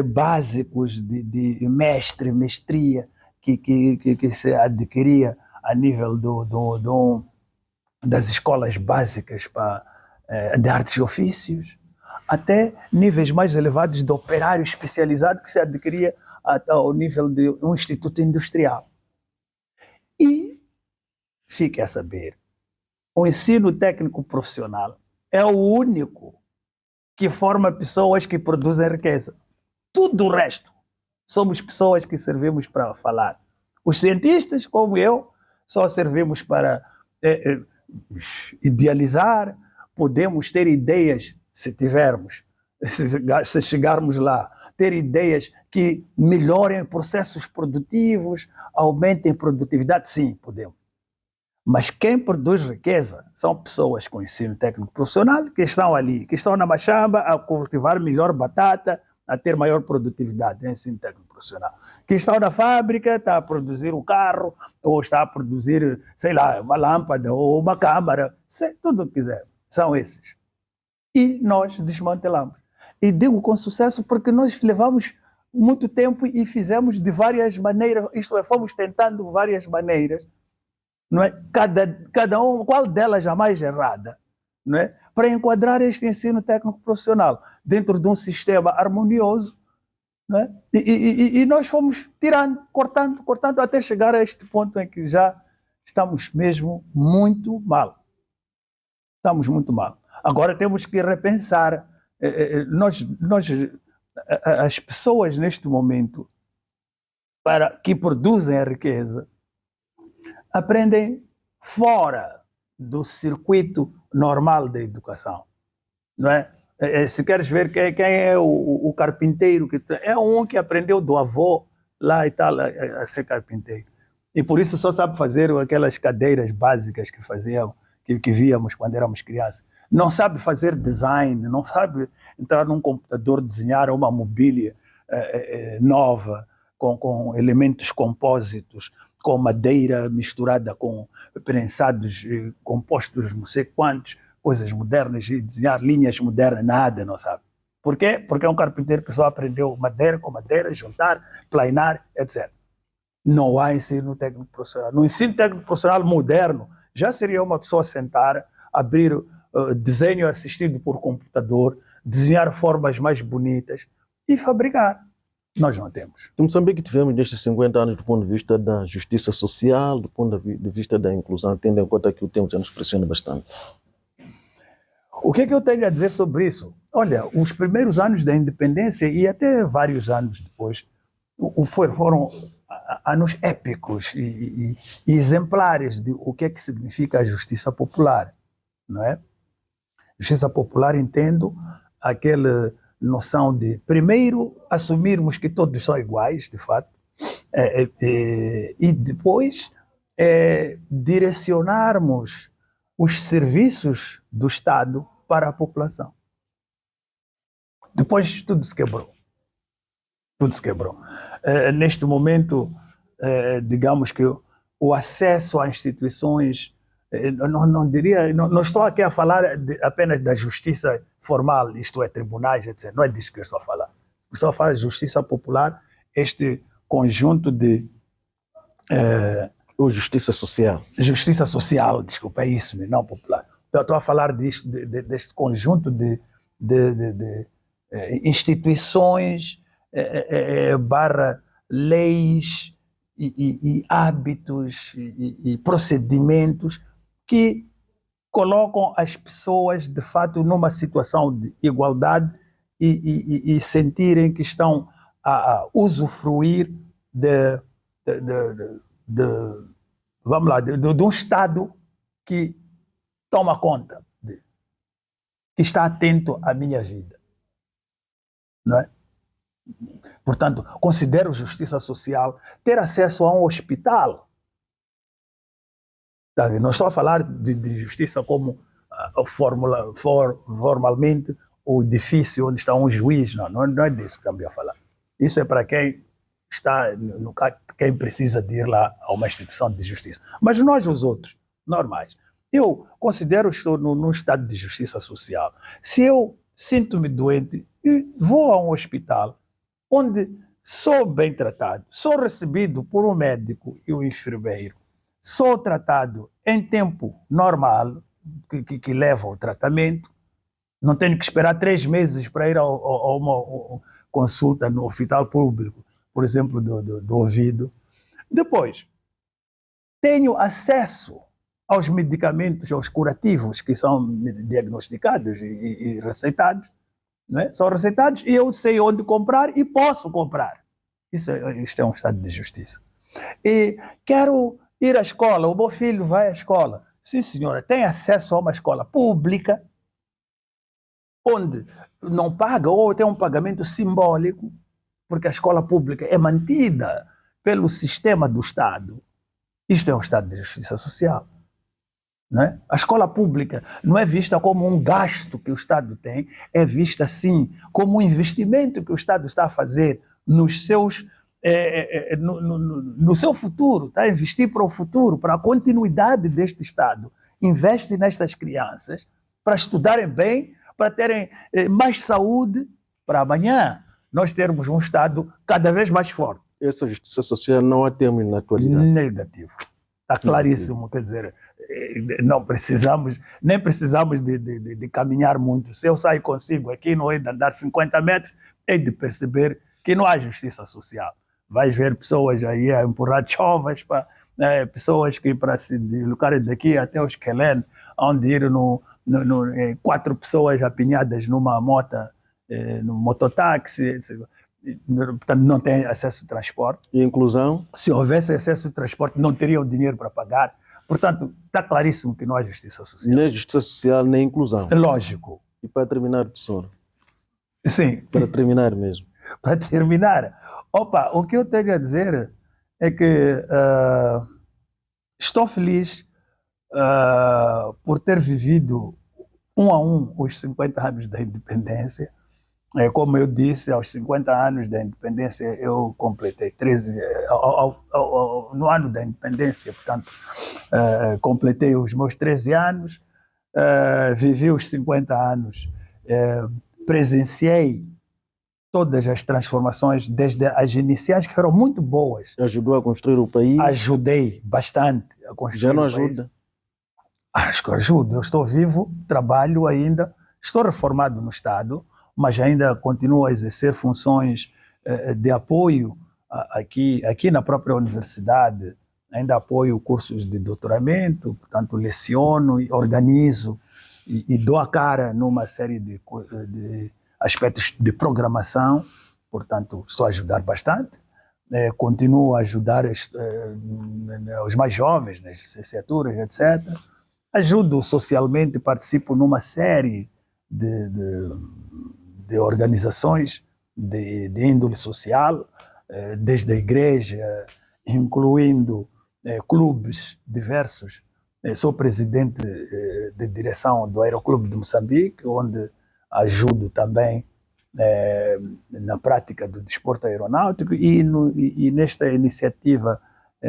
B: básicos de mestre, mestria, que se adquiria a nível das escolas básicas de artes e ofícios, até níveis mais elevados de operário especializado que se adquiria ao nível de um instituto industrial. E, fique a saber, o ensino técnico profissional é o único que forma pessoas que produzem riqueza. Tudo o resto somos pessoas que servimos para falar. Os cientistas, como eu, só servimos para idealizar. Podemos ter ideias, se tivermos, se chegarmos lá, ter ideias que melhorem processos produtivos, aumentem produtividade, sim, podemos. Mas quem produz riqueza são pessoas com ensino técnico profissional que estão ali, que estão na machamba a cultivar melhor batata, a ter maior produtividade, é ensino técnico profissional. Que estão na fábrica, está a produzir um carro, ou está a produzir, sei lá, uma lâmpada ou uma câmara, tudo o que quiser. São esses. E nós desmantelamos. E digo com sucesso porque nós levamos muito tempo e fizemos de várias maneiras, isto é, fomos tentando várias maneiras, não é? Cada um, qual delas a mais errada, não é? Para enquadrar este ensino técnico profissional dentro de um sistema harmonioso, não é? E nós fomos tirando, cortando, até chegar a este ponto em que já estamos mesmo muito mal. Estamos muito mal. Agora temos que repensar. As pessoas neste momento que produzem a riqueza aprendem fora do circuito normal da educação, não é? Se queres ver quem é o carpinteiro, é um que aprendeu do avô lá e tal a ser carpinteiro. E por isso só sabe fazer aquelas cadeiras básicas que faziam, que víamos quando éramos crianças. Não sabe fazer design, não sabe entrar num computador, desenhar uma mobília nova, com elementos compósitos, com madeira misturada com prensados, compostos não sei quantos, coisas modernas, e desenhar linhas modernas, nada, não sabe. Por quê? Porque é um carpinteiro que só aprendeu madeira com madeira, juntar, planar, etc. Não há ensino técnico profissional. No ensino técnico profissional moderno, já seria uma pessoa sentar, abrir desenho assistido por computador, desenhar formas mais bonitas e fabricar. Nós não temos.
A: Em Moçambique tivemos nestes 50 anos do ponto de vista da justiça social, do ponto de vista da inclusão, tendo em conta que o tempo já nos pressiona bastante.
B: O que é que eu tenho a dizer sobre isso? Olha, os primeiros anos da independência e até vários anos depois foram anos épicos e exemplares de o que é que significa a justiça popular, não é? Justiça popular, entendo, aquela noção de, primeiro, assumirmos que todos são iguais, de fato, e depois direcionarmos os serviços do Estado para a população. Depois tudo se quebrou. Tudo se quebrou. Neste momento, digamos que o acesso a instituições, não estou aqui a falar apenas da justiça formal, isto é, tribunais, etc. Não é disso que eu estou a falar. Estou a falar de justiça popular, este conjunto de...
A: Ou justiça social.
B: Justiça social, desculpa, é isso, não popular. Eu estou a falar deste conjunto de instituições, barra leis e hábitos e procedimentos que colocam as pessoas, de fato, numa situação de igualdade e sentirem que estão a usufruir vamos lá, de um Estado que toma conta, que está atento à minha vida. Não é? Portanto, considero justiça social ter acesso a um hospital. Sabe? Não estou a falar de justiça como formalmente o edifício onde está um juiz. Não é disso que estamos a falar. Isso é para quem está quem precisa de ir lá a uma instituição de justiça. Mas nós, os outros, normais, eu considero que estou num estado de justiça social. Se eu sinto-me doente, vou a um hospital onde sou bem tratado, sou recebido por um médico e um enfermeiro, sou tratado em tempo normal, que leva ao tratamento, não tenho que esperar 3 meses para ir a uma consulta no hospital público, por exemplo, do ouvido. Depois, tenho acesso aos medicamentos, aos curativos que são diagnosticados e receitados, não é? São receitados e eu sei onde comprar e posso comprar. Isto é um estado de justiça. E quero ir à escola, o meu filho vai à escola. Sim, senhora, tem acesso a uma escola pública, onde não paga ou tem um pagamento simbólico, porque a escola pública é mantida pelo sistema do Estado. Isto é um estado de justiça social. Não é? A escola pública não é vista como um gasto que o Estado tem, é vista, sim, como um investimento que o Estado está a fazer nos seus, no seu futuro, está a investir para o futuro, para a continuidade deste Estado. Investe nestas crianças para estudarem bem, para terem mais saúde, para amanhã nós termos um Estado cada vez mais forte.
A: Essa justiça social não há termo na atualidade.
B: Negativo. Está claríssimo, quer dizer, não precisamos, nem precisamos de caminhar muito. Se eu saio consigo aqui, não é de andar 50 metros, é de perceber que não há justiça social. Vais ver pessoas aí a empurrar chovas, pessoas que para se deslocarem daqui até os Quelene, onde ir 4 pessoas apinhadas numa moto, no mototáxi, etc. Portanto, não tem acesso ao transporte.
A: E inclusão?
B: Se houvesse acesso ao transporte, não teriam dinheiro para pagar. Portanto, está claríssimo que não há justiça social.
A: Nem justiça social, nem inclusão.
B: Lógico.
A: E para terminar, professor?
B: Sim.
A: Para terminar mesmo.
B: Para terminar, o que eu tenho a dizer é que estou feliz por ter vivido 1 a 1 os 50 anos da independência. Como eu disse, aos 50 anos da independência, eu completei 13, no ano da independência, portanto, completei os meus 13 anos, vivi os 50 anos presenciei todas as transformações, desde as iniciais, que foram muito boas.
A: Ajudou a construir o país?
B: Ajudei bastante a construir
A: Já não
B: o país.
A: ajuda?
B: Acho que ajuda. Eu estou vivo, trabalho ainda, estou reformado no Estado, mas ainda continuo a exercer funções de apoio aqui na própria universidade. Ainda apoio cursos de doutoramento, portanto, leciono, organizo e dou a cara numa série de aspectos de programação. Portanto, estou a ajudar bastante. Continuo a ajudar os mais jovens nas licenciaturas, etc. Ajudo socialmente, participo numa série de organizações de índole social, desde a igreja, incluindo clubes diversos. Sou presidente de direção do Aeroclube de Moçambique, onde ajudo também na prática do desporto aeronáutico e nesta iniciativa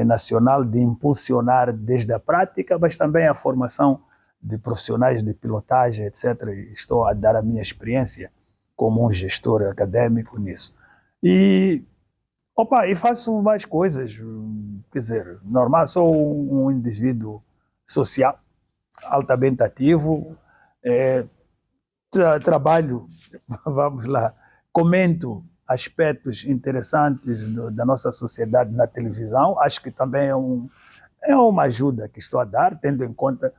B: nacional de impulsionar desde a prática, mas também a formação de profissionais de pilotagem, etc. Estou a dar a minha experiência como um gestor acadêmico nisso. E faço mais coisas, quer dizer, normal, sou um indivíduo social, altamente ativo, trabalho, vamos lá, comento aspectos interessantes da nossa sociedade na televisão. Acho que também é uma ajuda que estou a dar, tendo em conta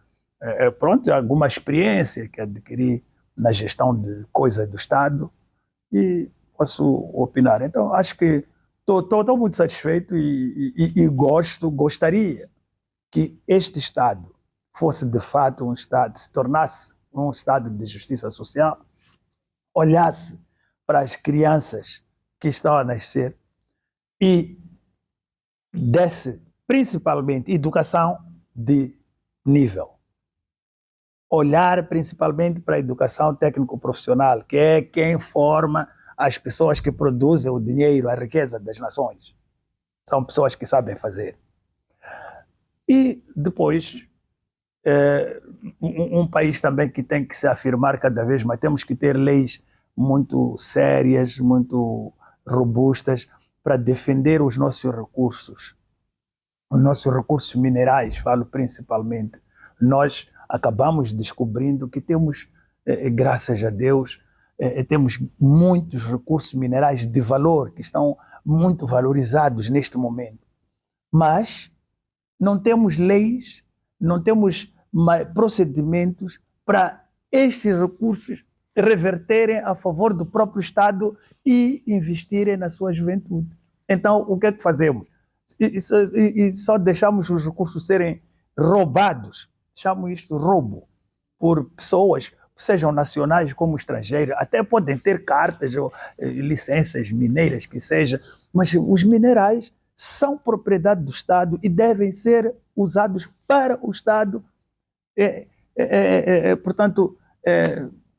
B: alguma experiência que adquiri na gestão de coisas do Estado, e posso opinar. Então, acho que estou muito satisfeito e gostaria que este Estado fosse de fato um Estado, se tornasse um Estado de justiça social, olhasse para as crianças que estão a nascer e desse principalmente educação de nível. Olhar principalmente para a educação técnico-profissional, que é quem forma as pessoas que produzem o dinheiro, a riqueza das nações. São pessoas que sabem fazer. E depois, um país também que tem que se afirmar cada vez mais. Temos que ter leis muito sérias, muito robustas, para defender os nossos recursos minerais, falo principalmente. Nós acabamos descobrindo que temos, graças a Deus, temos muitos recursos minerais de valor, que estão muito valorizados neste momento. Mas não temos leis, não temos procedimentos para estes recursos reverterem a favor do próprio Estado e investirem na sua juventude. Então, o que é que fazemos? E só deixamos os recursos serem roubados, chamo isto roubo, por pessoas, sejam nacionais como estrangeiras, até podem ter cartas ou licenças mineiras que seja, mas os minerais são propriedade do Estado e devem ser usados para o Estado, portanto,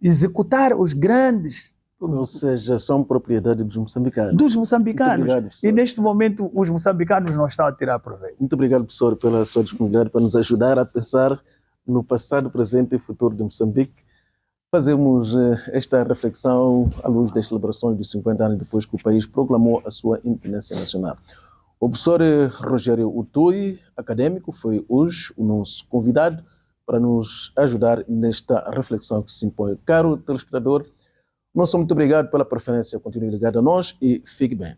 B: executar os grandes...
A: Ou seja, são propriedade dos moçambicanos.
B: Dos moçambicanos.
A: Muito obrigado,
B: e neste momento os moçambicanos não estão a tirar proveito.
A: Muito obrigado, professor, pela sua disponibilidade para nos ajudar a pensar no passado, presente e futuro de Moçambique. Fazemos esta reflexão à luz das celebrações dos 50 anos depois que o país proclamou a sua independência nacional. O professor Rogério Utui, acadêmico, foi hoje o nosso convidado para nos ajudar nesta reflexão que se impõe. Caro telespectador, nosso muito obrigado pela preferência. Continue ligado a nós e fique bem.